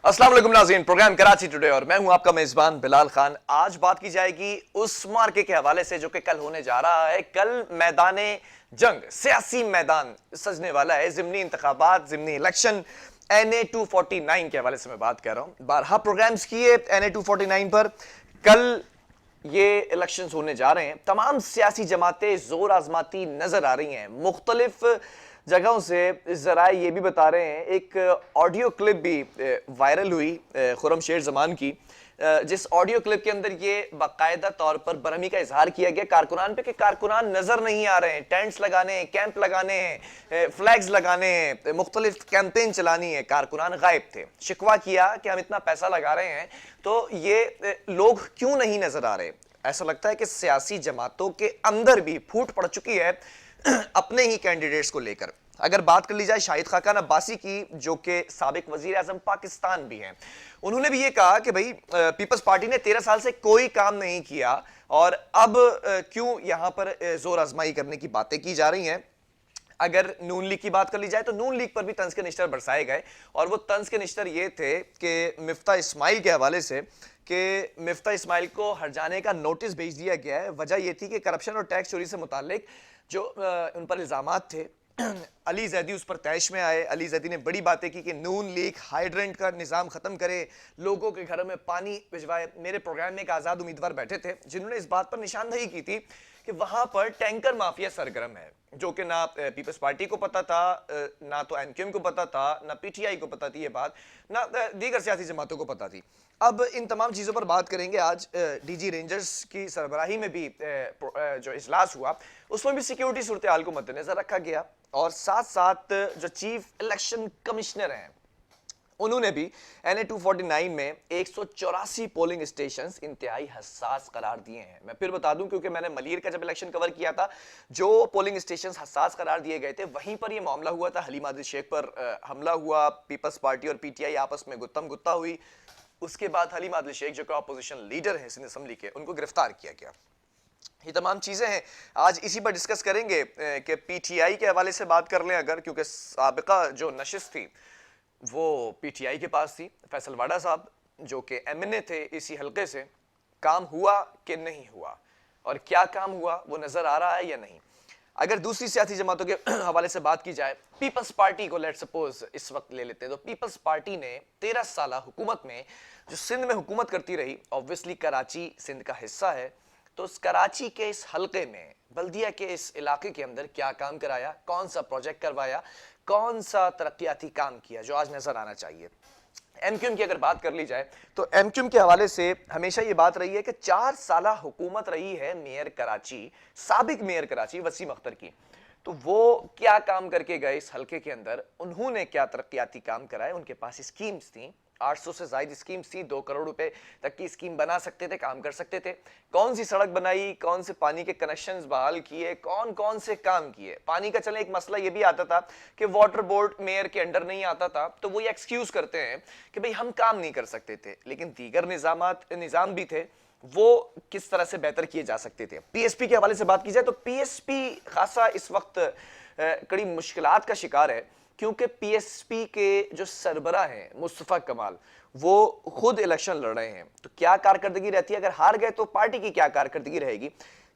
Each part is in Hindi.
अस्सलाम वालेकुम नाज़रीन, प्रोग्राम कराची टुडे और मैं हूं आपका मेजबान बिलाल खान। आज बात की जाएगी उस मार्के के हवाले से जो कि कल होने जा रहा है। कल मैदाने जंग, सियासी मैदान सजने वाला है। ज़िमनी इंतखाबात, ज़िमनी इलेक्शन, NA 249 के हवाले से मैं बात कर रहा हूं। बारहा प्रोग्राम्स किए NA 249 पर। कल ये इलेक्शंस होने जा रहे हैं। तमाम सियासी जमातें जोर आजमाती नजर आ रही हैं। मुख्तलिफ जगहों से जरा ये भी बता रहे हैं, एक ऑडियो क्लिप भी वायरल हुई खुर्रम शेर जमान की, जिस ऑडियो क्लिप के अंदर ये बाकायदा तौर पर बरहमी का इजहार किया गया कारकुनान पे कि कारकुनान नजर नहीं आ रहे हैं, टेंट्स लगाने हैं, कैंप लगाने हैं, फ्लैग्स लगाने हैं, मुख्तलिफ कैंपेन चलानी है, कारकुनान गायब थे। शिकवा किया कि हम इतना पैसा लगा रहे हैं तो ये लोग क्यों नहीं नजर आ रहे। ऐसा लगता है कि सियासी जमातों के अंदर भी फूट पड़ चुकी है अपने ही कैंडिडेट्स को लेकर। अगर बात कर ली जाए शाहिद खाकान अब्बासी की, जो कि साबिक वजीर आजम पाकिस्तान भी हैं, उन्होंने भी ये कहा कि भाई पीपल्स पार्टी ने 13 साल से कोई काम नहीं किया और अब क्यों यहां पर जोर आजमाई करने की बातें की जा रही हैं। अगर नून लीग की बात कर ली जाए तो नून लीग पर भी तंज के निश्तर बरसाए गए और वो तंज के निश्तर ये थे कि मिफ्ता इस्माइल के हवाले से कि मिफ्ता इस्माइल को हरजाने का नोटिस भेज दिया गया है। वजह यह थी कि करप्शन और टैक्स चोरी से मुतालिक जो उन पर इल्जामात थे, अली जैदी उस पर तैश में आए। अली जैदी ने बड़ी बातें की कि नून लीग हाइड्रेंट का निज़ाम ख़त्म करे, लोगों के घरों में पानी भिजवाए। मेरे प्रोग्राम में एक आज़ाद उम्मीदवार बैठे थे जिन्होंने इस बात पर निशानदही की थी कि वहां पर टैंकर माफिया सरगर्म है, जो कि ना पीपल्स पार्टी को पता था, ना तो MQM को पता था, ना PTI को पता थी ये बात, ना दीगर सियासी जमातों को पता थी। अब इन तमाम चीज़ों पर बात करेंगे। आज DG रेंजर्स की सरबराही में भी जो इजलास हुआ उसमें भी सिक्योरिटी सूरत हाल को मद्देनजर रखा गया और साथ साथ जो चीफ इलेक्शन कमिश्नर हैं उन्होंने भी NA 249 में 184 पोलिंग स्टेशंस इंतहाई हसास करार दिए हैं। मैं फिर बता दूं क्योंकि मैंने मलीर का जब इलेक्शन कवर किया था, जो पोलिंग स्टेशंस हसास करार दिए गए थे वहीं पर यह मामला हुआ था। हलीम आदिल शेख पर हमला हुआ, पीपल्स पार्टी और PTI आपस में गुत्तम गुत्ता हुई। उसके बाद हलीम आदिल शेख जो कि अपोजिशन लीडर है सिंध असम्बली के, उनको गिरफ्तार किया गया। ये तमाम चीज़ें हैं, आज इसी पर डिस्कस करेंगे कि PTI के हवाले से बात कर लें अगर, क्योंकि साबिका जो नशिस्त थी वो PTI के पास थी। फैसल वाडा साहब जो कि MNA थे इसी हलके से, काम हुआ कि नहीं हुआ और क्या काम हुआ वो नज़र आ रहा है या नहीं। अगर दूसरी सियासी जमातों के हवाले से बात की जाए, पीपल्स पार्टी को लेट सपोज इस वक्त ले लेते हैं तो पीपल्स पार्टी ने 13 साल हुकूमत में जो सिंध में हुकूमत करती रही, ऑब्वियसली कराची सिंध का हिस्सा है, तो उस कराची के इस हलके में बल्दिया के इस इलाके के अंदर क्या काम कराया, कौन सा प्रोजेक्ट करवाया, कौन सा तरक्याती काम किया जो आज नजर आना चाहिए। MQM की अगर बात कर ली जाए तो MQM के हवाले से हमेशा ये बात रही है कि 4 साल हुकूमत रही है मेयर कराची, साबिक मेयर कराची वसीम अख्तर की, तो वो क्या काम करके गए इस हलके के अंदर, उन्होंने क्या तरक्याती काम कराए। उनके पास स्कीम्स थी, 800 से ज्यादा स्कीम्स थी, 2 करोड़ रुपए तक की स्कीम बना सकते थे, काम कर सकते थे। कौन सी सड़क बनाई, कौन से पानी के कनेक्शंस बहाल किए, कौन कौन से काम किए। पानी का चले एक मसला ये भी आता था कि वाटर बोर्ड मेयर के अंडर नहीं आता था, तो वो ये एक्सक्यूज करते हैं कि भाई हम काम नहीं कर सकते थे, लेकिन दीगर निजाम भी थे वो किस तरह से बेहतर किए जा सकते थे। PSP के हवाले से बात की जाए तो PSP खासा इस वक्त कड़ी मुश्किलात का शिकार है, क्योंकि PSP के जो सरबरा हैं मुस्तफा कमाल, वो खुद इलेक्शन लड़ रहे हैं। तो क्या कारकर्दगी रहती है, अगर हार गए तो पार्टी की क्या कारकर्दगी रहेगी।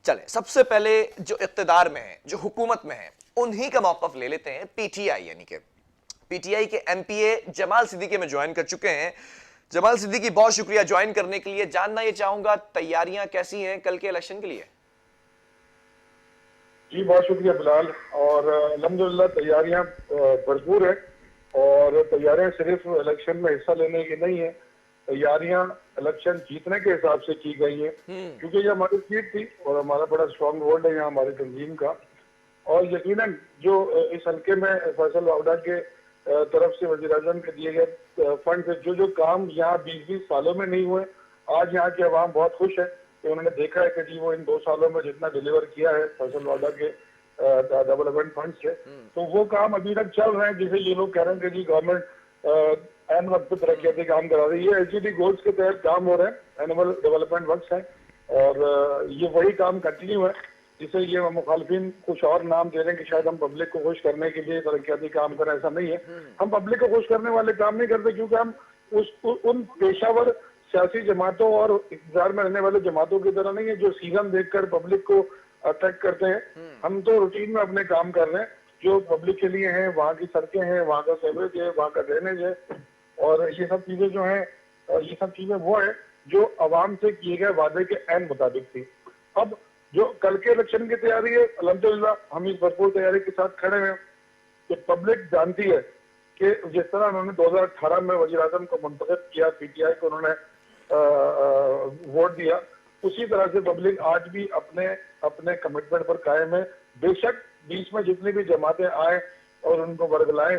चले सबसे पहले जो इक्तदार में है, जो हुकूमत में है, उन्हीं का मौकफ ले लेते हैं। PTI यानी कि PTI के MPA जमाल सिद्दीकी में ज्वाइन कर चुके हैं। जमाल सिद्दीकी बहुत शुक्रिया ज्वाइन करने के लिए। जानना ये चाहूंगा तैयारियां कैसी हैं कल के इलेक्शन के लिए। जी बहुत शुक्रिया बिलाल, और अल्हम्दुलिल्लाह तैयारियां भरपूर है। और तैयारियां सिर्फ इलेक्शन में हिस्सा लेने की नहीं है, तैयारियां इलेक्शन जीतने के हिसाब से की गई है, क्योंकि ये हमारी सीट थी और हमारा बड़ा स्ट्रॉन्ग होल्ड है यहाँ हमारी तंजीम का। और यकीनन जो इस हल्के में फैसल वावडा के तरफ से वज़ीर आज़म के दिए गए फंड से जो काम यहाँ 20-20 सालों में नहीं हुए, आज यहाँ की अवाम बहुत खुश है कि उन्होंने देखा है कि जी वो इन 2 सालों में जितना डिलीवर किया है फैसल वाडा के डेवलपमेंट फंड से, तो वो काम अभी तक चल रहे हैं। जिसे ये लोग कह रहे हैं कि जी गवर्नमेंट एन वक्त पर तरक्याती काम करा रही है, SGD गोल्स के तहत काम हो रहे हैं, एनुअल डेवलपमेंट वर्क्स हैं, और ये वही काम कंटिन्यू है। जिसे ये मुखालफिन कुछ और नाम दे रहे हैं कि शायद हम पब्लिक को खुश करने के लिए तरक्याती काम करें, ऐसा नहीं है। हम पब्लिक को खुश करने वाले काम नहीं करते, क्योंकि हम उन पेशावर सियासी जमातों और इक़्तिदार में रहने वाले जमातों की तरह नहीं है जो सीजन देखकर पब्लिक को अट्रैक्ट करते हैं। हम तो रूटीन में अपने काम कर रहे हैं जो पब्लिक के लिए है, वहाँ की सड़कें हैं, वहाँ का सीवरेज है, वहाँ का ड्रेनेज है, और ये सब चीजें जो है, ये सब चीजें वो है जो अवाम से किए गए वादे के ऐन मुताबिक थी। अब जो कल के इलेक्शन की तैयारी है, अल्हम्दुलिल्लाह हम इस भरपूर तैयारी के साथ खड़े हैं कि पब्लिक जानती है कि जिस तरह उन्होंने 2018 में वजीर आजम को मुंतखब किया, पीटीआई को उन्होंने वोट दिया, उसी तरह से पब्लिक आज भी अपने अपने कमिटमेंट पर कायम है। बेशक बीच में जितनी भी जमातें आए और उनको वर्गलाए,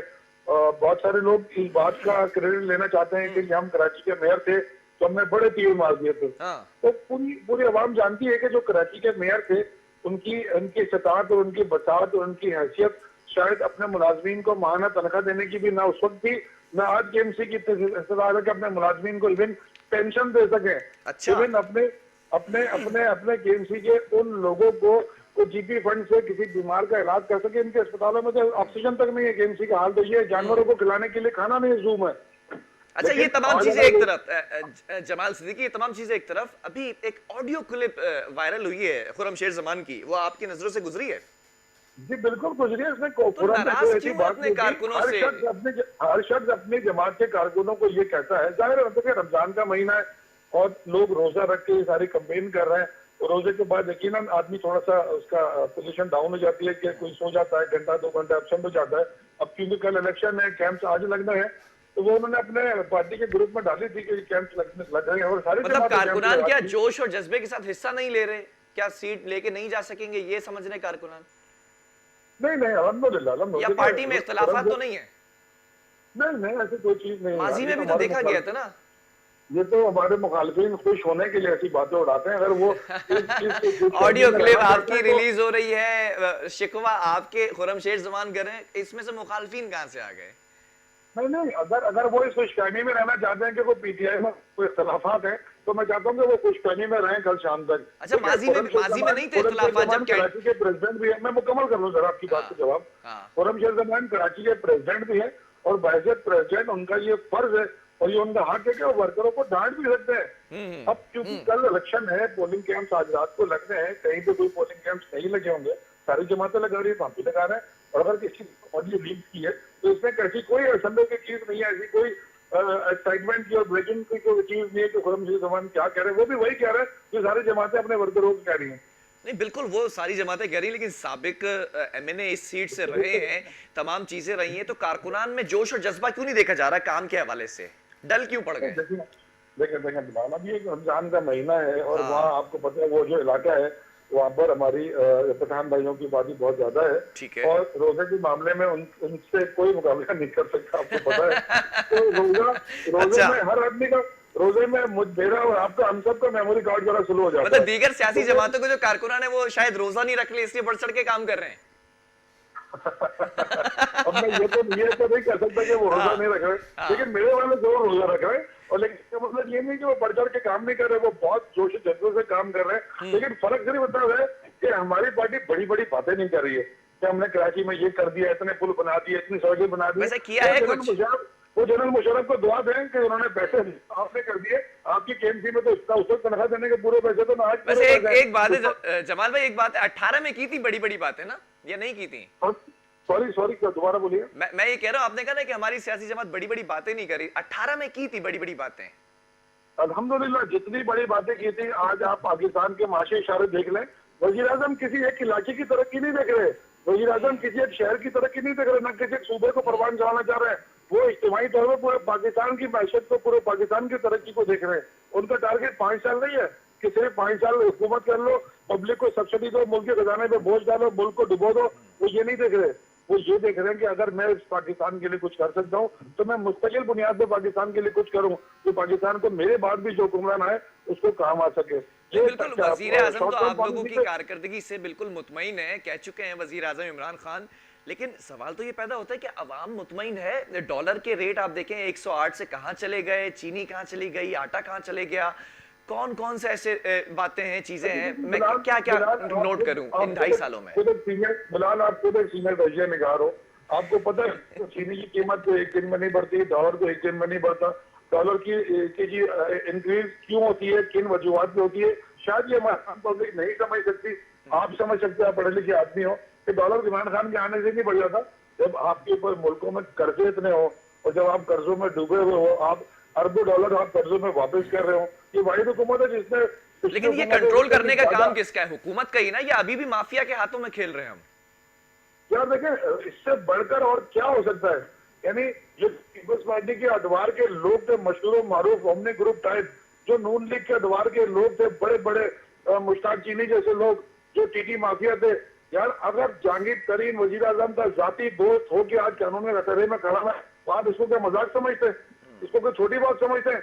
बहुत सारे लोग इस बात का क्रेडिट लेना चाहते हैं कि हम कराची के मेयर थे तो हमने बड़े तीर मार दिए थे। तो पूरी आवाम जानती है कि जो कराची के मेयर थे उनकी इस्तात और उनकी बसात और उनकी हैसियत शायद अपने मुलाजमीन को माहाना तनख्वाह देने की भी ना उस वक्त थी, ना आज केएमसी की इस्तात है कि अपने मुलाजमीन को इवन पेंशन दे सके। अच्छा। इवन अपने केएमसी के उन लोगों को जीपी फंड से किसी बीमार का इलाज कर सके। इनके अस्पतालों में तो ऑक्सीजन तक नहीं है। केएमसी का हाल तो ये जानवरों को खिलाने के लिए खाना नहीं, जूम है। अच्छा, ये तमाम चीजें एक तरफ, जमाल सिद्दीकी, ये तमाम चीजें एक तरफ, अभी एक ऑडियो क्लिप वायरल हुई है खुर्रमशेर जमान की, वो आपकी नजरों से गुजरी है? जी बिल्कुल गुजरी है। इसमें तो नाराज क्यों अपने कारकुनों से? हर शख्स अपनी जमात के कारकुनों को ये कहता है, जाहिर है कि रमजान का महीना है और लोग रोजा रख के सारी कंपेन कर रहे हैं, तो रोजे के बाद यकीनन आदमी थोड़ा सा उसका पोजीशन डाउन हो जाती है कि कोई सो जाता है, घंटा 2 घंटा एब्सेंट हो जाता है। अब क्योंकि कल इलेक्शन है, कैंप्स आज लगना है, तो वो उन्होंने अपने पार्टी के ग्रुप में डाली थी कि कैंप्स लग रहे हैं और सारी मतलब कारकुनान क्या जोश और जज्बे के साथ हिस्सा नहीं ले रहे? क्या सीट लेके नहीं जा सकेंगे, ये समझ रहे कारकुनान? नहीं, अल्हम्दुलिल्लाह। या पार्टी में इख्तिलाफात तो नहीं है? नहीं, ऐसी कोई चीज नहीं। माजी में भी तो देखा गया था ना। ये तो हमारे मुखालिफिन खुश होने के लिए ऐसी बातें उड़ाते हैं। अगर वो ऑडियो क्लिप आपकी रिलीज हो रही है, शिकवा आपके खुर्रमशेर जमान कर रहे हैं, इसमें से मुखालिफिन कहां से आ गए? नहीं, अगर वो इस खुशफहमी में रहना चाहते हैं कि वो पीटीआई में कोई इख्तिलाफात है, तो मैं चाहता हूँ कि वो खुशफहमी में रहें कल शाम तक। अच्छा, माजी में नहीं थे इख्तिलाफात? जब कराची के प्रेसिडेंट भी है, मैं मुकम्मल कर लूं जरा आपकी बात का जवाब। खुर्रमशेर जमान कराची के प्रेसिडेंट भी है और बहैसियत प्रेसिडेंट उनका ये फर्ज है और ये उनका हक है कि वो वर्करों को डांट भी सकते हैं। अब क्योंकि कल इलेक्शन है, पोलिंग कैंप्स आज रात को लगने हैं, कहीं पे कोई पोलिंग कैंप्स नहीं लगे होंगे, सारी जमातें लगा रही है, हम भी लगा रहे हैं, और अगर किसी ऑडियो लीक की है तो इसमें कैसी कोई असंभव की चीज नहीं है, ऐसी कोई एक्साइटमेंट की और ब्रेकिंग की कोई चीज नहीं है कि खुर्रमशेर जमान क्या कह रहे हैं। वो भी वही कह रहे हैं जो सारी जमातें अपने वर्करों को कह रही हैं। नहीं, बिल्कुल वो सारी जमातें कह रही हैं, लेकिन साबिक एमएनए इस सीट से रहे हैं, तमाम चीजें रही हैं, तो कारकुनान में जोश और जज्बा क्यों नहीं देखा जा रहा काम के हवाले से? डल क्यों पड़ गए? देखें बिलाल, अभी एक रमजान का महीना है और वहाँ आपको पता है वो जो इलाका है वहाँ पर हमारी पठान भाइयों की आबादी बहुत ज्यादा है। ठीक है। और रोजे के मामले में उनसे कोई मुकाबला नहीं कर सकता, आपको पता है। तो रोजे में हर आदमी का, रोजे में मेरा और आपका, हम सब का मेमोरी कार्ड जरा स्लो हो जाता है। मतलब दीगर सियासी जमातों को जो कारकुनान है वो शायद रोजा नहीं रख ले, इसलिए बढ़ चढ़ के काम कर रहे हैं। अब मैं ये तो नहीं कह सकता कि वो रोजा नहीं रख रहे, लेकिन मेरे वाले जरूर रोजा रख रहे हैं। और लेकिन इसका मतलब ये नहीं कि वो बढ़ चढ़ के काम नहीं कर रहे, वो बहुत जोश जज्बे से काम कर रहे हैं। लेकिन फर्क सिर्फ इतना है कि हमारी पार्टी बड़ी बड़ी बातें नहीं कर रही है कि हमने कराची में ये कर दिया, इतने पुल बना दिए, इतनी सड़कें बना दी। वैसे किया है कुछ? वो जनरल मुशर्रफ को दुआ दें कि उन्होंने पैसे आपने कर दिए। आपकी केएमसी में तो इसका उस वक्त तनख्वाह देने के पूरे पैसे तो आज। वैसे एक बात है जमाल भाई, एक बात है, 18 में की थी बड़ी बड़ी बातें ना, या नहीं की थी? सॉरी दोबारा बोलिए। मैं ये कह रहा हूँ, आपने कहा ना कि हमारी सियासी जमात बड़ी बड़ी बातें नहीं करी, 18 में की थी बड़ी बड़ी बातें। अल्हम्दुलिल्लाह जितनी बड़ी बातें की थी, आज आप पाकिस्तान के माशी इशारे देख लें। वजीर आजम किसी एक इलाके की तरक्की नहीं देख रहे, वजीर आजम किसी एक शहर की तरक्की नहीं देख रहे, न किसी एक सूबे को परवान चलाना चाह रहे हैं। वो इज्तिमाई तौर पर पूरे पाकिस्तान की मैशत को, पूरे पाकिस्तान की तरक्की को देख रहे हैं। उनका टारगेट 5 साल नहीं है कि सिर्फ 5 साल हुकूमत कर लो, पब्लिक को सब्सिडी दो, मुल्क के खजाने पे बोझ डालो, मुल्क को डुबो दो। वो ये नहीं देख रहे, वो ये देख रहे हैं कि अगर मैं इस पाकिस्तान के लिए कुछ कर सकता हूँ तो मैं मुस्तकिल बुनियाद पर पाकिस्तान के लिए कुछ करूँ, तो पाकिस्तान को मेरे बाद भी जो हुक्मरान आए उसको काम आ सके। बिल्कुल, वजीर आजम तो आप लोगों की कारकर्दगी से बिल्कुल मुतमईन है, कह चुके हैं वजीर आजम इमरान खान। लेकिन सवाल तो ये पैदा होता है कि अवाम मुतमईन है? डॉलर के रेट आप देखें 108 से कहां चले गए, चीनी कहां चली गई, आटा कहां चले गया, कौन कौन से ऐसे बातें हैं, चीजें हैं, मैं क्या क्या नोट करूं इन 2.5 सालों में? बिलाल, आप खुद एक सीनियर रजिया निगार हो, आपको पता है चीनी की कीमत तो एक दिन में नहीं बढ़ती, डॉलर तो एक दिन में नहीं बढ़ता। डॉलर की जी इंक्रीज क्यों होती है, किन वजूहत पे होती है, शायद ये हमारी पब्लिक नहीं समझ सकती। आप समझ सकते हैं, आप पढ़े लिखे आदमी हो कि डॉलर इमरान खान के आने से नहीं बढ़ जाता। जब आपके ऊपर मुल्कों में कर्जे इतने हो और जब आप कर्जों में डूबे हुए हो, आप अरबों डॉलर आप कर्जों में वापस कर रहे हो, ये वाहिद हुकूमत है जिसने लेकिन ये कंट्रोल करने का काम किसका है? हुकूमत का ही ना, या अभी भी माफिया के हाथों में खेल रहे हैं हम? यार देखें, इससे बढ़कर और क्या हो सकता है। यानी ये पीपल्स पार्टी के अडवार के लोग थे, मशहूर मारूफ ओमनी ग्रुप टाइप, जो नून लीग के अडवार के लोग थे, बड़े बड़े मुश्ताक चीनी जैसे लोग जो टीटी माफिया थे। यार अगर जहांगीर तरीन वजीर आजम का जाती दोस्त हो के आज कानून में रतरे में खड़ा है, तो आप इसको क्या मजाक समझते हैं? इसको कोई छोटी बात समझते हैं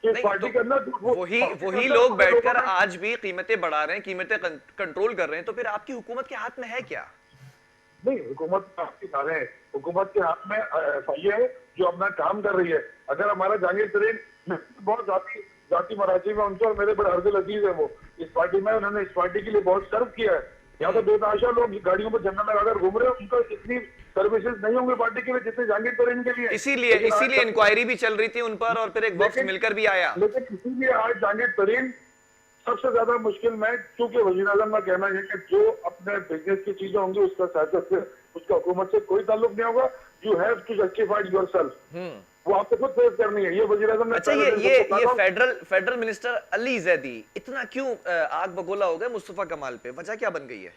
कि पार्टी के अंदर वही लोग बैठकर आज भी कीमतें बढ़ा रहे हैं, कीमतें कंट्रोल कर रहे हैं, तो फिर आपकी हुकूमत के हाथ में है क्या? नहीं, हुकूमत के सारे हैं, हुकूमत के हाथ में एफआईए है जो अपना काम कर रही है। अगर हमारा जहांगीर तरीन बहुत जाती मराठी में उनसे और मेरे बड़े अर्जुल अजीज है, वो इस पार्टी में उन्होंने इस पार्टी के लिए बहुत सर्व किया है। यहाँ तो बेतहाशा लोग गाड़ियों में झंडा लगाकर घूम रहे हैं, उनका इतनी सर्विसेज नहीं होंगे पार्टी के लिए जितने जहांगीर तरीन के लिए। इसीलिए इंक्वायरी भी चल रही थी उन पर और फिर एक वक्त मिलकर भी आया। लेकिन इसीलिए आज जहांगीर तरीन सबसे ज्यादा मुश्किल में, क्योंकि वजीर आजम का कहना है कि जो अपने बिजनेस की चीजें होंगी उसका सियासत से, उसका हुकूमत से कोई ताल्लुक नहीं होगा। You have to justify yourself, वो आपको खुद फेस करनी है। ये वजीर आजम ने अच्छा, ये फेडरल मिनिस्टर अली जैदी इतना क्यों आग बगोला हो गए मुस्तफा कमाल पे? वजह क्या बन गई है?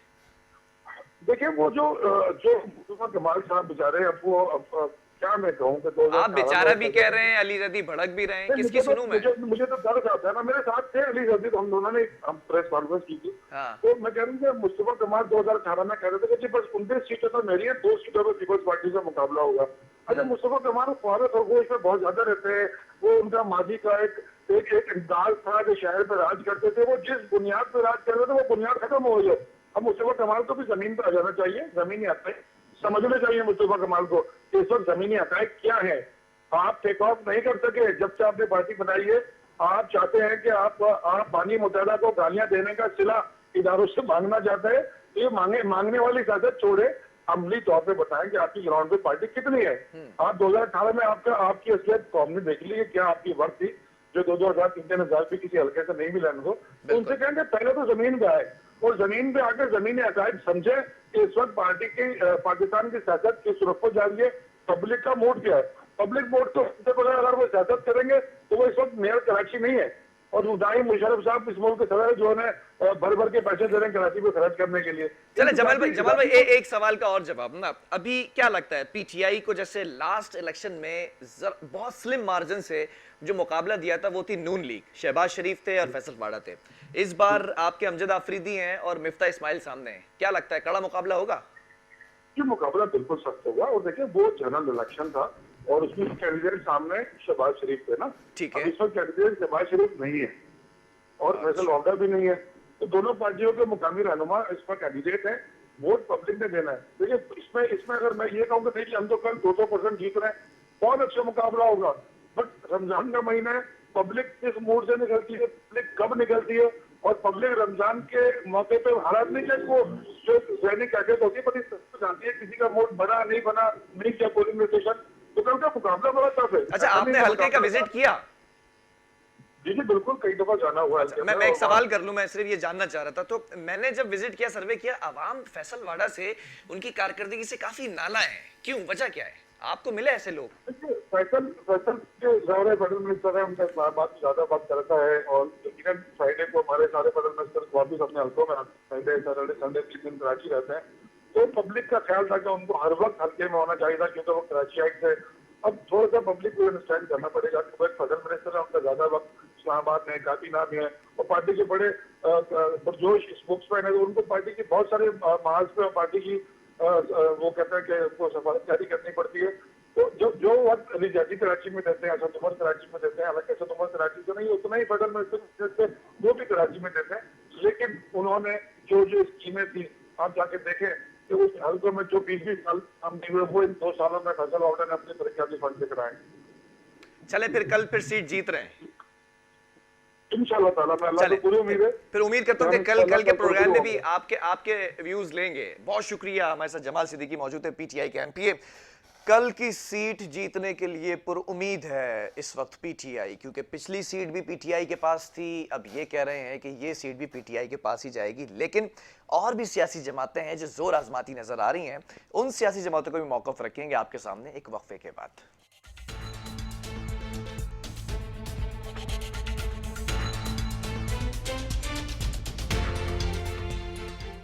देखिए, वो जो मुस्तफा कमाल साहब बेचारे, अब वो क्या मैं कहूँ कि आप बेचारा भी कह रहे हैं, अली जैदी भड़क भी रहे हैं, किसकी सुनूं मैं? मुझे तो दर्द आता है ना, मेरे साथ थे अली जैदी, तो हम दोनों ने प्रेस कॉन्फ्रेंस की थी। तो मैं कह रहा हूँ मुस्तफा कमाल 2018 में कह रहे थे कि बस 29 सीटें तो मेरी है, 2 सीटों पर पीपल्स पार्टी से मुकाबला होगा। अच्छा, मुस्तफा कमाल फौरत और गोश में बहुत ज्यादा रहते हैं, वो उनका माजी का एक अंदाज था कि शहर पर राज करते थे, वो जिस बुनियाद पर राज कर रहे थे वो बुनियाद खत्म हो गई। अब मुस्तफा कमाल को भी जमीन पर आ जाना चाहिए, जमीनी हक़ समझना चाहिए मुस्तफा कमाल को कि इस वक्त जमीनी हक़ क्या है। आप टेक ऑफ नहीं कर सके जब से आपने पार्टी बनाई है। आप चाहते हैं कि आप पानी मुताला को गालियां देने का सिला इदारों से मांगना चाहते हैं, तो ये मांगने वाली इजाजत छोड़े, अमली तौर पे बताएं कि आपकी ग्राउंड पे पार्टी कितनी है। आप 2018 में आपकी असलियत कौम ने देख ली है, क्या आपकी वर्क थी जो 2,000-3,000 भी किसी हल्के से नहीं मिला उनको। तो उनसे कहेंगे पहले तो जमीन पे आए और जमीन पे आकर जमीनी हक़ाइक़ समझे कि इस वक्त पार्टी की पाकिस्तान की सियासत किस रुख पर जा रही है, पब्लिक का मूड क्या है। पब्लिक मूड तो अगर वो सियासत करेंगे तो वो इस वक्त मेयर कराची नहीं है और उदाई मुशर्रफ साहब इस मुल्क के सदर जो है भर भर के पैसे दे रहे हैं कराची को खर्च करने के लिए। चले जमाल भाई एक सवाल का और जवाब ना, अभी क्या लगता है पीटीआई को, जैसे लास्ट इलेक्शन में बहुत स्लिम मार्जिन से जो मुकाबला दिया था वो थी नून लीग, शहबाज शरीफ थे और फैसल वाडा थे, इस बार आपके अमजद आफरीदी हैं और मिफ्ता इस्माइल सामने हैं, क्या लगता है कड़ा मुकाबला होगा? ये मुकाबला बिल्कुल सख्त होगा। और देखिए, वो जनरल इलेक्शन था और उसमें कैंडिडेट सामने शहबाज शरीफ थे ना, ठीक है। इस वक्त कैंडिडेट शहबाज शरीफ नहीं है और फैसल वाडा भी नहीं है, तो दोनों पार्टियों के मुकामी रहनुमा इस पर कैंडिडेट है, वोट पब्लिक ने देना है। देखिए, इसमें अगर मैं ये कहूँगा नहीं कि हम तो कल 200% जीत रहे हैं, बहुत अच्छा मुकाबला होगा। बट रमजान का महीना है, पब्लिक किस मूड से निकलती है, पब्लिक कब निकलती है, और पब्लिक रमजान के मौके पे हालात नहीं है, वो जो दैनिक कैफियत होती है पता जानती है किसी का मूड बना नहीं बना, नहीं किया पोलिंग स्टेशन, तो कल का मुकाबला बड़ा टफ है। अच्छा, आपने हल्के का विजिट किया? जी बिल्कुल, कई दफा जाना हुआ है। मैं एक सवाल कर लूं, मैं सिर्फ ये जानना चाह रहा था, तो मैंने जब विजिट किया, सर्वे किया, आवाम फैसल वाडा से, उनकी कारकर्दगी से काफी नाला है, क्यों, वजह क्या है? आपको मिले ऐसे लोग? फैसल के फेडरल मिनिस्टर है, उनका इस्लामाबाद ज्यादा वक्त करता है और यकीनन फ्राइडे को हमारे सारे फेडरल मिनिस्टर वापिस अपने हल्कों में फ्राइडे सैटरडे संडे 3 दिन कराची रहते हैं, तो पब्लिक का ख्याल था कि उनको हर वक्त हल्के में होना चाहिए था क्योंकि वो कराची आए थे। अब थोड़ा सा पब्लिक को अंडरस्टैंड करना पड़ेगा कि वो एक फेडरल मिनिस्टर है, उनका ज्यादा वक्त इस्लामाबाद में काबीना में है और पार्टी के बड़े पुरजोश स्पोक्समैन है, तो उनको पार्टी की बहुत सारे महाज पे पार्टी की वो कहते हैं कि उनको सफारत जारी करनी पड़ती है। तो जो वक्त अली जैदी कराची में देते हैं, असद उमर कराची में देते हैं, हालांकि असद उमर कराची तो नहीं, उतना ही फेडरल मिनिस्टर वो भी कराची में देते हैं, लेकिन उन्होंने जो स्कीमें थी, आप जाके देखें कि उस हल्कों में जो 20-20 साल काम नहीं हुए वो इन 2 सालों में फैसल वाडा ने अपने तरक्याती फंड से कराए। चले कल फिर सीट जीत रहे हैं इंशाल्लाह ताला, मैं अल्लाह को पूरी उम्मीद है। फिर उम्मीद करता हूँ कि कल के प्रोग्राम में भी आपके व्यूज लेंगे। बहुत शुक्रिया, हमारे साथ जमाल सिद्दीकी मौजूद है, पीटीआई के एमपीए। कल की सीट जीतने के लिए पुरुउम्मीद है इस वक्त पीटीआई, क्योंकि पिछली सीट भी पीटीआई के पास थी। अब ये कह रहे हैं कि ये सीट भी पीटीआई के पास ही जाएगी, लेकिन और भी सियासी जमातें हैं जो जोर आजमाती नजर आ रही हैं। उन सियासी जमातों को भी मौक़िफ़ रखेंगे आपके सामने एक वक्फे के बाद।